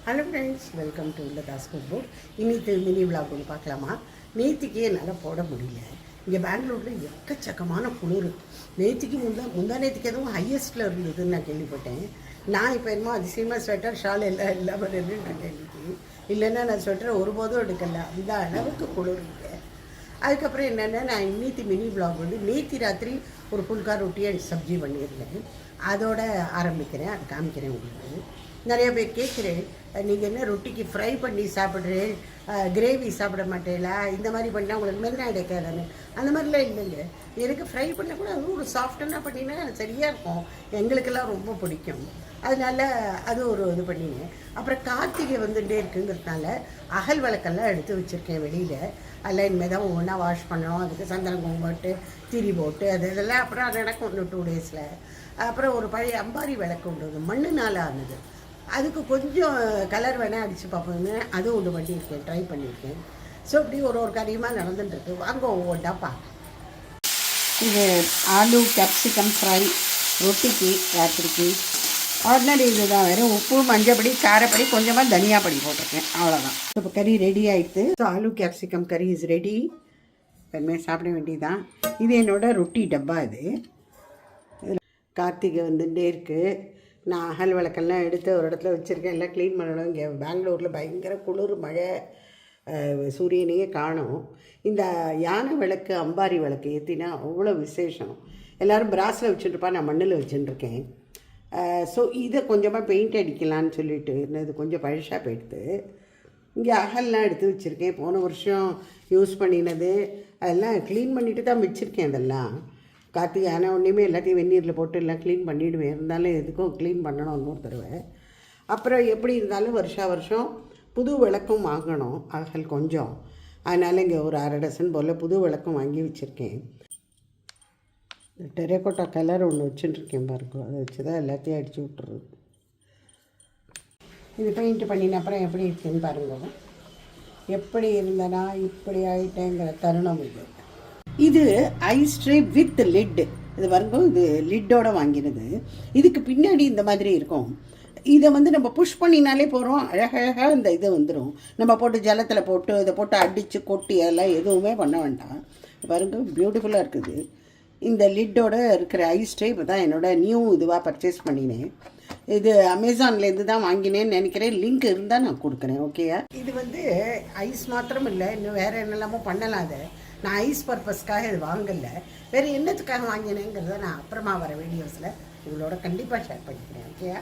Hello friends, welcome to Latha's cook book. இன்னைக்கு mini vlog ஒன்று பார்க்கலாமா? நேற்றுக்கே என்னால் போட முடியல. இங்கே பெங்களூரில் எக்கச்சக்கமான குளிர். நேற்றுக்கு முந்தா நேற்றுக்கு எதுவும் ஹையஸ்ட்டில் இருந்ததுன்னு நான் கேள்விப்பட்டேன். நான் இப்போ என்னமோ அதிசயமாக ஸ்வெட்டர் ஷால் எல்லாம் இல்லாமல் நின்றுட்டுருக்கேன் இன்றைக்கி. இல்லைன்னா நான் ஸ்வெட்டர் ஒருபோதும் எடுக்கல, அந்த அளவுக்கு குளிர் இருக்கு. அதுக்கப்புறம் என்னென்னா, நான் இன்னைக்கு மினி விளாக் வந்து நேற்று ராத்திரி ஒரு புல்கா ரொட்டி அண்ட் சப்ஜி பண்ணியிருந்தேன். அதோட ஆரம்பிக்கிறேன், அது காமிக்கிறேன் உங்களுக்கு. நிறைய பேர் கேட்குறேன், நீங்கள் என்ன ரொட்டிக்கு ஃப்ரை பண்ணி சாப்பிட்றேன், கிரேவி சாப்பிட மாட்டேங்களா, இந்த மாதிரி பண்ணால் உங்களுக்கு மெதுனா எடுக்காதானே? அந்த மாதிரிலாம் இல்லைங்க. எனக்கு ஃப்ரை பண்ண கூட அதுவும் ஒரு சாஃப்டாக பண்ணிங்கன்னா சரியாக இருக்கும். எங்களுக்கெல்லாம் ரொம்ப பிடிக்கும். அதனால அது ஒரு இது பண்ணினேன். அப்புறம் கார்த்திகை வந்துகிட்டே இருக்குங்கிறதுனால அகல் விளக்கெல்லாம் எடுத்து வச்சுருக்கேன் வெளியில். அதில் இனிமேல் தான் ஒவ்வொன்றா வாஷ் பண்ணணும். அதுக்கு சந்தனம் குங்குமம் போட்டு திரி போட்டு இதெல்லாம் அப்புறம் அது நடக்கும் இன்னும் 2 டேஸில். அப்புறம் ஒரு பழைய அம்பாரி விளக்கு உண்டு, மண்ணுனால் ஆனது. அதுக்கு கொஞ்சம் கலர் வேணால் அடித்து பார்ப்போங்க. அதுவும் ஒன்று பண்ணியிருக்கேன், ட்ரை பண்ணியிருக்கேன். ஸோ இப்படி ஒரு காரியமாக நடந்துட்டுருக்கு. வாங்க ஒவ்வொன்றா பார்க்கலாம். இது ஆலு கேப்சிகம் ஃப்ரை ரொட்டிக்கு ராத்திரிக்கு. ஆர்டினரி இது தான், வெறும் உப்பு மஞ்சப்பொடி காரப்பொடி கொஞ்சமாக தனியாப்பொடி போட்டிருக்கேன், அவ்வளோதான். இப்போ கறி ரெடி ஆகிடுது. ஸோ ஆலு கேப்சிகம் கறி இஸ் ரெடி. இனிமேல் சாப்பிட வேண்டியதுதான். இது என்னோடய ரொட்டி டப்பா. இது கார்த்திகை வந்துட்டே இருக்குது. நான் அகல் விளக்கெல்லாம் எடுத்து ஒரு இடத்துல வச்சுருக்கேன், எல்லாம் க்ளீன் பண்ணணும். இங்கே பெங்களூரில் பயங்கர குளிர், மழை, சூரியனையே காணும். இந்த யானை விளக்கு அம்பாரி விளக்கு ஏற்றினா அவ்வளோ விசேஷம். எல்லோரும் பிராஸில் வச்சுட்டுருப்பா, நான் மண்ணில் வச்சுட்டுருக்கேன். ஸோ இதை கொஞ்சமாக பெயிண்ட் அடிக்கலான்னு சொல்லிட்டு இது கொஞ்சம் பழசாக போயிடுது. இங்கே அகல்லாம் எடுத்து வச்சுருக்கேன், போன வருஷம் யூஸ் பண்ணினது. அதெல்லாம் க்ளீன் பண்ணிவிட்டு தான் வச்சுருக்கேன். அதெல்லாம் கார்த்திகை ஆனால் ஒன்றுமே எல்லாத்தையும் வெந்நீரில் போட்டு எல்லாம் க்ளீன் பண்ணிவிடுவேன். இருந்தாலும் எதுக்கும் க்ளீன் பண்ணணும் இன்னொரு தடவை. அப்புறம் எப்படி இருந்தாலும் வருஷம் புது விளக்கும் வாங்கணும், அகல் கொஞ்சம். அதனால் இங்கே ஒரு 1/2 டசன் போல் புது விளக்கும் வாங்கி வச்சுருக்கேன். டெரேகோட்டா கலர் ஒன்று வச்சுட்டுருக்கேன் பாருங்க, அதை வச்சு தான் எல்லாத்தையும் அடித்து விட்டுறது. இது பெயிண்ட் பண்ணின அப்புறம் எப்படி இருக்குன்னு பாருங்க. எப்படி இருந்தனா இப்படி ஆகிட்டேங்கிற தருணம் இது. இது ஐஸ் ட்ரே வித் லிட். இது பாருங்க, இது லிட்டோடு வாங்கினது. இதுக்கு பின்னாடி இந்த மாதிரி இருக்கும். இதை வந்து நம்ம புஷ் பண்ணினாலே போகிறோம், அழகழகாக இந்த இது வந்துடும். நம்ம போட்டு ஜலத்தில் போட்டு இதை போட்டு அடித்து கொட்டி அதெல்லாம் எதுவுமே பண்ண வேண்டாம். பாருங்க, பியூட்டிஃபுல்லாக இருக்குது. இந்த லிட்டோடு இருக்கிற ஐஸ் ட்ரே இப்போ தான் என்னோடய நியூ இதுவாக பர்ச்சேஸ் பண்ணினேன். இது அமேசான்லேருந்து தான் வாங்கினேன்னு நினைக்கிறேன். லிங்க் இருந்தால் நான் கொடுக்குறேன், ஓகேயா? இது வந்து ஐஸ் மாத்திரம் இல்லை, இன்னும் வேறு என்னெல்லாமோ பண்ணலாம். அதை நான் ஐஸ் பர்பஸ்க்காக இது வாங்கலை, வேறு என்னத்துக்காக வாங்கினேங்கிறத நான் அப்புறமா வர வீடியோஸில் உங்களோட கண்டிப்பாக ஷேர் பண்ணிக்கிறேன், ஓகேயா?